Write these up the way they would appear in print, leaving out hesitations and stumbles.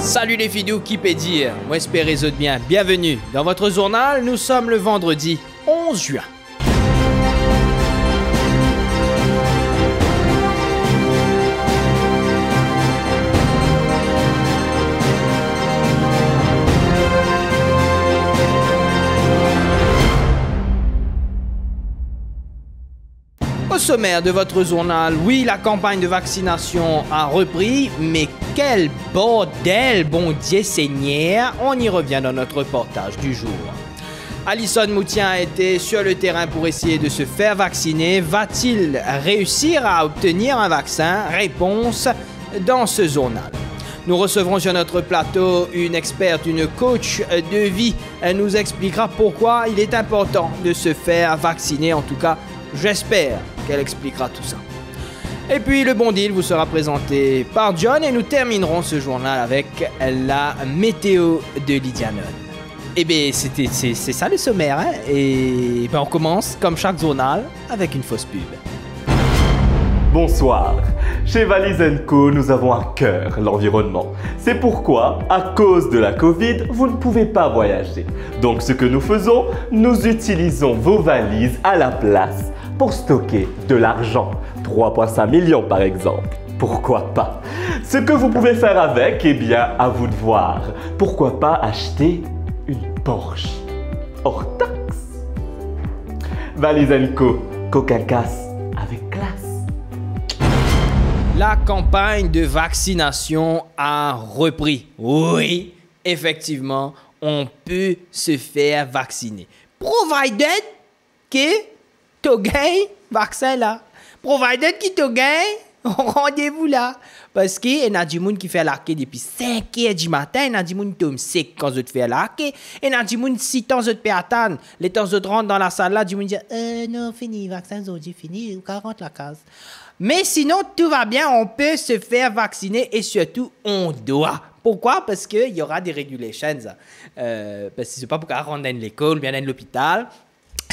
Salut les fidous, qui peut dire? Moi espérez autres bien. Bienvenue dans votre journal. Nous sommes le vendredi 11 juin. Au sommaire de votre journal, oui, la campagne de vaccination a repris, mais quel bordel, bon Dieu Seigneur! On y revient dans notre reportage du jour. Alison Moutien a été sur le terrain pour essayer de se faire vacciner. Va-t-il réussir à obtenir un vaccin? Réponse dans ce journal. Nous recevrons sur notre plateau une experte, une coach de vie. Elle nous expliquera pourquoi il est important de se faire vacciner, en tout cas, j'espère qu'elle expliquera tout ça. Et puis le bon deal vous sera présenté par John et nous terminerons ce journal avec la météo de Lydianon. Eh bien, c'est ça le sommaire, hein? Et ben, on commence, comme chaque journal, avec une fausse pub. Bonsoir. Chez Valise & Co, nous avons à cœur l'environnement. C'est pourquoi, à cause de la Covid, vous ne pouvez pas voyager. Donc ce que nous faisons, nous utilisons vos valises à la place pour stocker de l'argent. 3,5 millions par exemple. Pourquoi pas? Ce que vous pouvez faire avec, eh bien, à vous de voir. Pourquoi pas acheter une Porsche hors taxe? Valise & Co, coca-casse avec classe. La campagne de vaccination a repris. Oui, effectivement, on peut se faire vacciner. Provided que tu gagnes vaccin là. Provided que tu gagnes rendez-vous là. Parce qu'il y a des gens qui font l'arqué depuis 5 heures du matin, il y a des gens qui tombent secs quand ils font l'arqué, et il y a des gens qui, si temps ils peuvent attendre, les temps ils rentrent dans la salle là, des gens disent non, fini, vaccin aujourd'hui, fini, ou 40 la case. Mais sinon, tout va bien, on peut se faire vacciner et surtout, on doit. Pourquoi? Parce qu'il y aura des regulations. Parce que c'est pas pour qu'on rentre dans l'école, bien dans l'hôpital.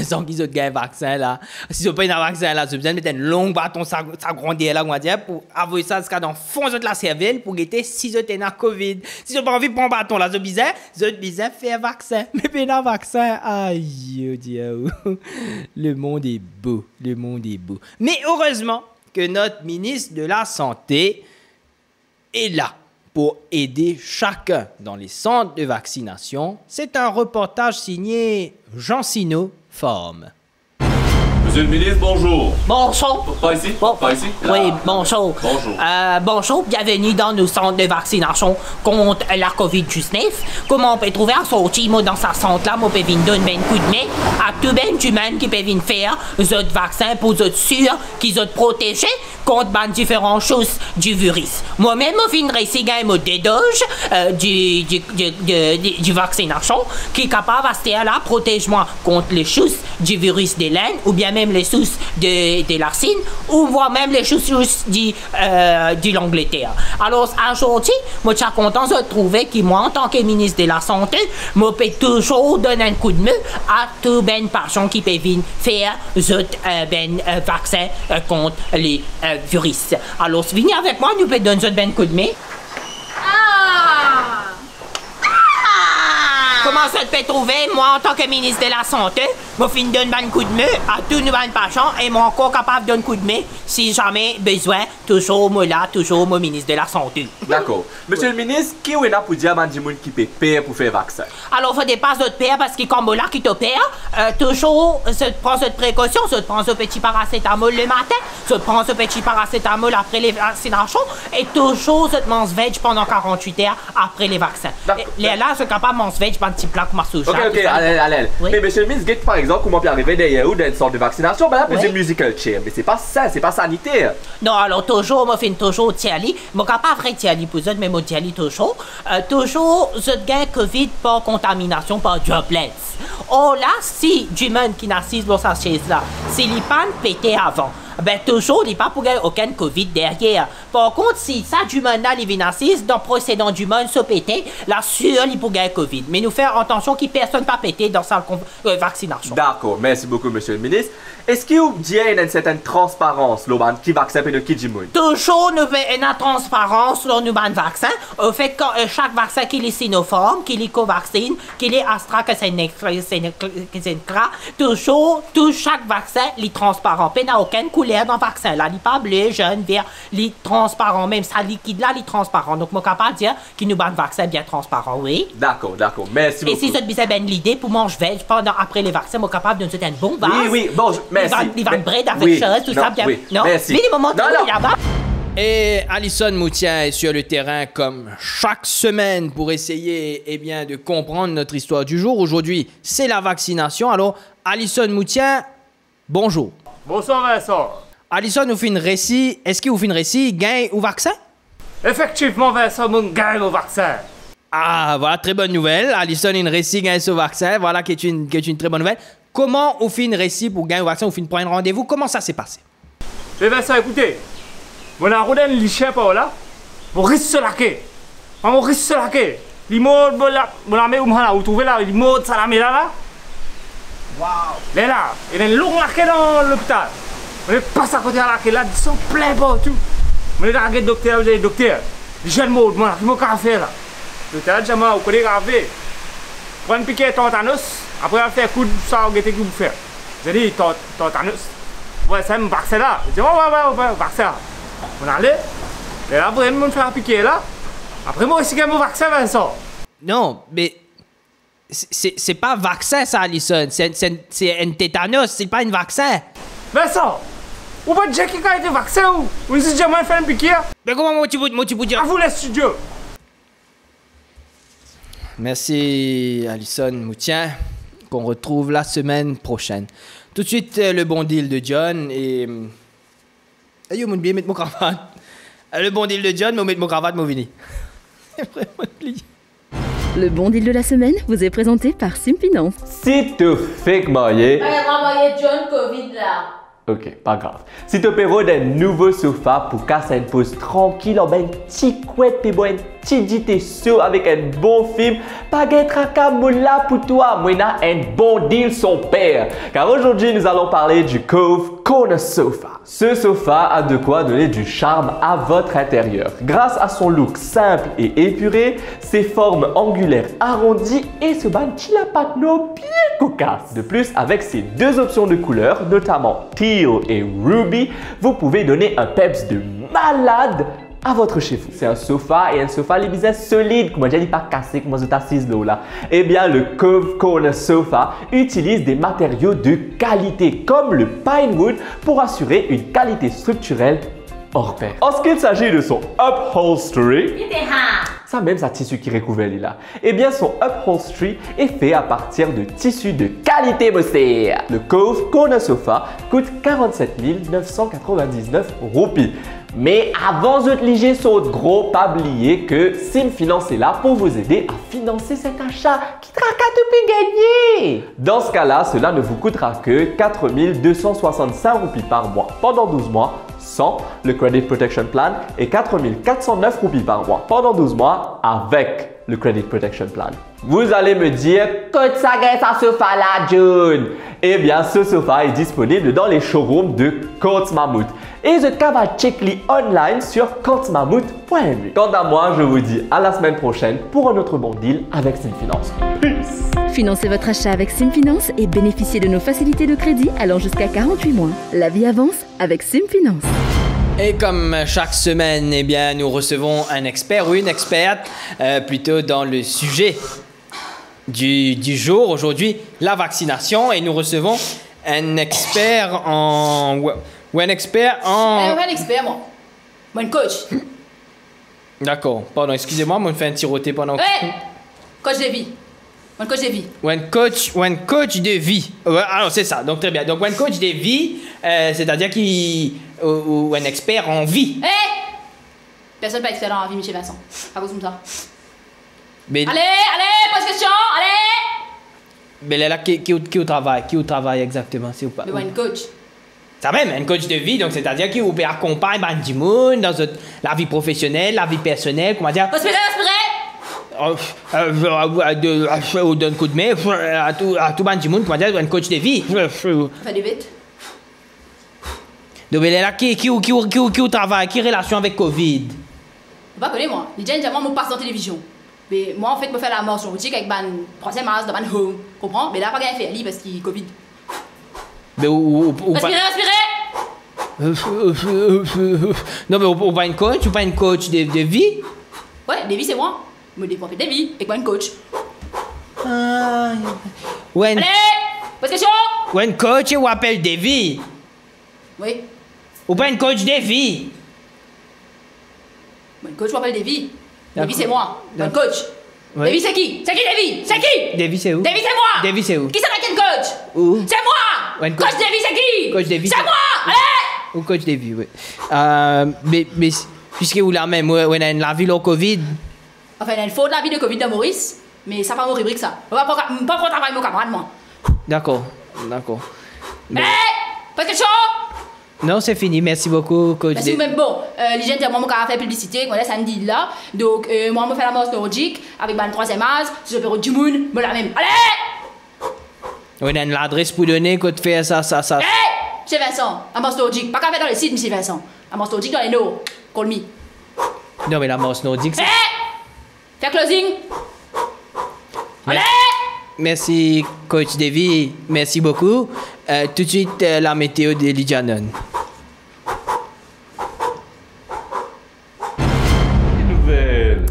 Sans qu'ils aient un vaccin là. Si ils n'ont pas un vaccin là, ils besoin de mettre un long bâton, ça grandir là, on va dire, pour avoir ça jusqu'à dans le fond de la cervelle pour guetter si ils ont un Covid. Si ils n'ont pas envie de prendre un bâton là, ils ont besoin de faire un vaccin. Mais bien un vaccin, aïe, oh Dieu. Le monde est beau, le monde est beau. Mais heureusement que notre ministre de la Santé est là pour aider chacun dans les centres de vaccination. C'est un reportage signé Jean Sino, Forme. Monsieur le ministre, bonjour. Bonjour. Pas ici? Bon, Pas ici? Là. Oui, bonjour. Bonjour. Bonjour, bienvenue dans nos centres de vaccination contre la COVID-19. Comment on peut trouver un sorti, moi, dans sa centre là, moi, peut venir donner un coup de main à tout ben humain qui peut venir faire votre vaccin pour être sûr qu'ils sont protégés contre ben, différentes choses du virus. Moi-même, je viendrai ici gagner mon dédoge du vaccination qui est capable de rester là, protège-moi contre les choses du virus de l'Inde ou bien même les choses de la Chine ou voire même les choses de l'Angleterre. Alors aujourd'hui, moi je suis content de trouver que moi en tant que ministre de la Santé, je peux toujours donner un coup de main à tous les patients qui peuvent faire un vaccin contre les virus. Alors venez avec moi, nous pouvons donner un coup de main. Comment ça te peut trouver, moi, en tant que ministre de la Santé, je finis de donner un coup de main à tous nos patients et moi encore capable de donner un coup de main si jamais besoin, toujours moi là, toujours mon ministre de la Santé. D'accord. Monsieur le ministre, qui est là pour dire à des gens qui peut payer pour faire vaccin? Alors, il faut dépasser notre père parce que comme là qui te perd, toujours, se prend cette précaution, se prend ce petit paracétamol le matin, se prend ce petit paracétamol après les vaccinations et toujours se mange veg pendant 48 heures après les vaccins. Les là, c'est capable de manger veg pendant petit plat comme Marsoucha. Ok, allez. Oui. Mais monsieur le ministre, par exemple, comment peut arriver derrière ou dans une sorte de vaccination, ben là, pour une musical chair. Mais c'est pas ça, c'est pas sanitaire. Non, alors toujours, moi, je fais toujours tiali. Je ne pas vrai tiali pour eux, mais moi, tiali toujours. Toujours, je gagne Covid par contamination par droplets. Oh là, si du monde qui n'assise dans sa chaise là, c'est les pannes pété avant. ben toujours, il n'y a pas pour gagner aucun COVID derrière. Par contre, si ça du monde là, les vinassis, dans le procédant du monde se péter, là, sûr, il pour gagner COVID. Mais nous faire attention qu'il personne pas péter dans sa vaccination. D'accord, merci beaucoup, monsieur le ministre. Est-ce qu'il y a une certaine transparence, l'Oban, qui va accepter le Kijimoun? Toujours, nous faisons une transparence sur nos vaccins. Au fait, quand chaque vaccin qui est Sinopharm, qui est Covaxin, qui est AstraZeneca, toujours, chaque vaccin est transparent. Il n'y a aucune couleur dans le vaccin. Là, il n'est pas bleu, jaune, vert, il est transparent. Même ça liquide là, il est transparent. Donc, je suis capable de dire qu'il nous a un vaccin bien transparent, oui. D'accord, merci beaucoup. Et si vous avez bien l'idée, pour manger veg pendant après les vaccins, je suis capable de nous donner un bon vase. Oui, bon, merci. Il va bread avec chose, tout ça bien. Oui, non, merci. Mais les moments là-bas. Et Alison Moutien est sur le terrain comme chaque semaine pour essayer de comprendre notre histoire du jour. Aujourd'hui, c'est la vaccination. Alors, Alison Moutien, bonjour. Bonsoir Vincent. Alison nous fait une récit. Est-ce qu'il vous fait une récit gain au vaccin? Effectivement Vincent, mon gagne au vaccin. Ah, voilà, très bonne nouvelle. Alison a une récit gain au vaccin. Voilà, qui est une très bonne nouvelle. Comment on fait une récit pour gagner au vaccin? On fait une prendre rendez-vous? Comment ça s'est passé? Mais Vincent, écoutez. Mon a rodé un lichet par là. Mon risque se laquer. Mon risque se laquer. Les mots, mon ami, vous trouvez là, les mots de salamé là. Waouh. Là, il y a une longue laquée dans l'hôpital. On est passé à côté de la laquée là, ils sont pleins partout. On est là, le docteur, vous avez le docteur. Les jeunes mots, mon a fait là. Le docteur, j'ai mal, vous connaissez grave. Prends une piquet tétanos. Après, on fait un coup de sang, vous vous faire. J'ai dit, tétanos. Ouais, c'est un vaccin là. J'ai dit, ouais, vaccin. On allait. Et là, après, on fait un piquet là. Après, moi aussi, j'ai mon vaccin, Vincent. Non, mais c'est pas vaccin, ça, Alison. C'est un tétanos, c'est pas un vaccin. Vincent, vous pas dire qui a été vaccin ou vous avez jamais fait un piquet? Mais comment moi tu peux dire? À vous, les studios. Merci, Alison Moutien, qu'on retrouve la semaine prochaine. Tout de suite, le bon deal de John et... Yo, mon bien mettre mon cravate. Le bon deal de John, mais mettre mon cravate, mon vini. C'est vraiment plié. Le bon deal de la semaine vous est présenté par Simfinance. Si tu fais que marier... John Covid là. Ok, pas grave. Si tu peux des nouveaux sofas pour casser une pause tranquille, en ben petit couette, puis un petit dit chaud avec un bon film, pas de tracas moula pour toi. Moi, un bon deal son père. Car aujourd'hui, nous allons parler du Cove Corner Sofa. Ce sofa a de quoi donner du charme à votre intérieur. Grâce à son look simple et épuré, ses formes angulaires arrondies et ce banchi la patno bien cocasse. De plus, avec ses deux options de couleurs, notamment teal et ruby, vous pouvez donner un peps de malade à votre chez vous. C'est un sofa et un sofa les bisettes solide, comme je dis pas cassé comme vous assise là. Eh bien, le Cove Corner Sofa utilise des matériaux de qualité comme le pine wood pour assurer une qualité structurelle hors pair. En ce qu'il s'agit de son upholstery, ça même sa tissu qui recouvre là. Eh bien, son upholstery est fait à partir de tissus de qualité bossé. Le Cove Corner Sofa coûte 47 999 roupies. Mais avant de liger son gros, pas oublier que Simfinance est là pour vous aider à financer cet achat qui traque à tout gagner. Dans ce cas-là, cela ne vous coûtera que 4 265 roupies par mois pendant 12 mois sans le Credit Protection Plan et 4 409 roupies par mois pendant 12 mois avec le Credit Protection Plan. Vous allez me dire, que ça gagne ça sofa là, June? Eh bien, ce sofa est disponible dans les showrooms de Côte Mammouth. Et je va checker online sur côtemammouth.mu. Quant à moi, je vous dis à la semaine prochaine pour un autre bon deal avec Simfinance. Peace! Financez votre achat avec Simfinance et bénéficiez de nos facilités de crédit allant jusqu'à 48 mois. La vie avance avec Simfinance. Et comme chaque semaine, eh bien, nous recevons un expert ou une experte plutôt dans le sujet du jour. Aujourd'hui, la vaccination. Et nous recevons un expert en... Ou un expert en... Un expert, moi. Moi, un coach. D'accord. Pardon, excusez-moi, moi, je fais un tiroté pendant... Ouais! Coach de vie. Moi, un coach de vie. Ou un coach de vie. Alors, c'est ça. Donc, très bien. Donc, un coach de vie, c'est-à-dire ou un expert en vie. Personne pas expert en vie, monsieur Vincent. Pas vous comme ça. Mais, Allez, pose question, allez! mais là, qui au travail exactement, s'il vous plaît? Mais moi, un coach. Ça même, un coach de vie, donc c'est-à-dire qu'il vous accompagne du monde dans la vie professionnelle, la vie personnelle, comment dire. Respirez. On donne coup de main à tout le monde, comment dire, un coach de vie. Fais vite. Donc, il est là qui travaille, qui relation avec Covid. Vous pas connaître moi. Les gens, moi, passe dans la télévision. Mais moi, en fait, je fais la mort sur boutique avec ban troisième masse dans ban home. Comprends? Mais là, pas gagné faire, parce qu'il Covid. Mais Respirez. Non, mais on pas une coach de vie? Ouais, Davy, c'est moi. Me dépend de Davy, avec moi, une coach. Ouais, Allez! Pose question! un coach, on appelle de vie. Oui. Ou pas une coach de vie. Mon coach m'appelle Davy. D'accord. Davy, c'est moi. Mon D'accord. coach. Ouais. Davy, c'est qui? C'est qui, Davy? C'est qui? Davy, c'est où? Davy, c'est moi! Davy, c'est où? Qui c'est qui est le coach? Où? C'est moi! Ouais, Coach Davy, c'est qui? Coach Davy, C'est c'est- moi! Allez! Ou coach de vie, oui. Mais puisque vous la même, on a la vie au Covid. Enfin, il y a une faute de la vie de Covid de Maurice, mais ça pas mon rubrique, ça. On va pas prendre travail mon camarade, moi. D'accord. Mais- Allez! Pose question! Non, c'est fini. Merci beaucoup, coach. Parce que même bon, les gens disent moi, je faire publicité, moi, samedi là. Donc, moi, je fais la mort nordique avec ma troisième âge, je peux du monde, me la même. Allez! On a l'adresse pour donner quand tu fais ça. Allez! C'est Vincent, à mort nordique. Pas qu'à faire dans les sites, monsieur Vincent. À mort nordique dans les noms. Call me. Non, mais la mort nordique, c'est... Allez! Fais closing! Allez! Merci, coach Davy. Merci beaucoup. Tout de suite, la météo de Lijanon. Nouvelle.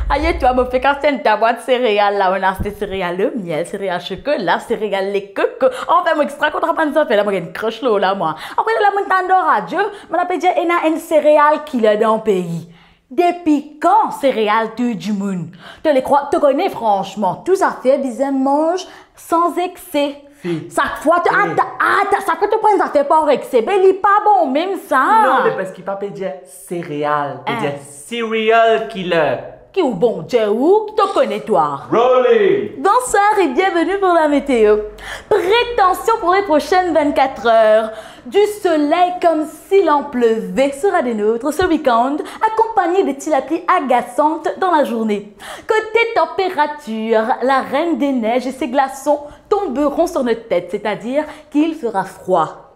Aïe, toi, me fais casser ta boîte céréales là. On a acheté céréales le miel, céréales chocolat, céréales les cocos. Enfin, moi, extra contre pas ça fait là, moi, une croche là, moi. Après, la montagne de radio, on a dit, il y a une céréale qui est dans le pays. Depuis quand céréales tuent du monde? Te connais franchement. Tout ça fait, bizarre, mange sans excès. Chaque fois, tu prends ça fait pas excès. Mais il est pas bon, même ça. Non, mais parce qu'il ne peut pas dire céréales, il peut dire serial killer. Qui est bon Dieu ou qui te connais toi? Rolling. Bonsoir et bienvenue pour la météo. Prétention pour les prochaines 24 heures. Du soleil comme s'il en pleuvait sera des nôtres ce week-end, accompagné de tilapis agaçantes dans la journée. Côté température, la reine des neiges et ses glaçons tomberont sur notre tête, c'est-à-dire qu'il fera froid.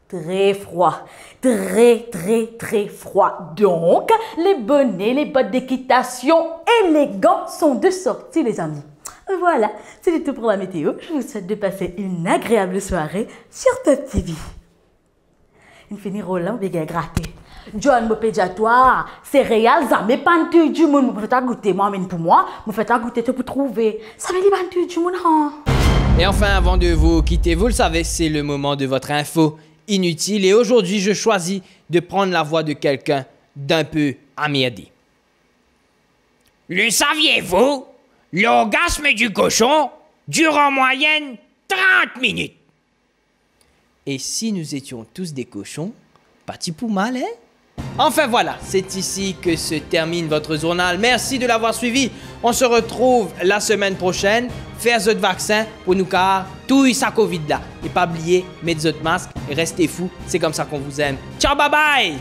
Très froid, très froid. Donc, les bonnets, les bottes d'équitation et les gants sont de sortie, les amis. Voilà, c'est tout pour la météo. Je vous souhaite de passer une agréable soirée sur Pop TV. Une finie Roland, bien gratté. John, me pédiatoire, céréales, ça m'est pas du monde. Vous faites goûter, moi, mais pour moi, vous faites goûter tout pour trouver. Ça m'est pas du monde, hein. Et enfin, avant de vous quitter, vous le savez, c'est le moment de votre info inutile. Et aujourd'hui, je choisis de prendre la voix de quelqu'un d'un peu emmerdé. Le saviez-vous? L'orgasme du cochon dure en moyenne 30 minutes. Et si nous étions tous des cochons, pas pour mal, hein? Enfin voilà, c'est ici que se termine votre journal. Merci de l'avoir suivi. On se retrouve la semaine prochaine. Faites votre vaccin pour nous car tout ça Covid là. Et pas oublier, mettez votre masque et restez fous. C'est comme ça qu'on vous aime. Ciao, bye bye!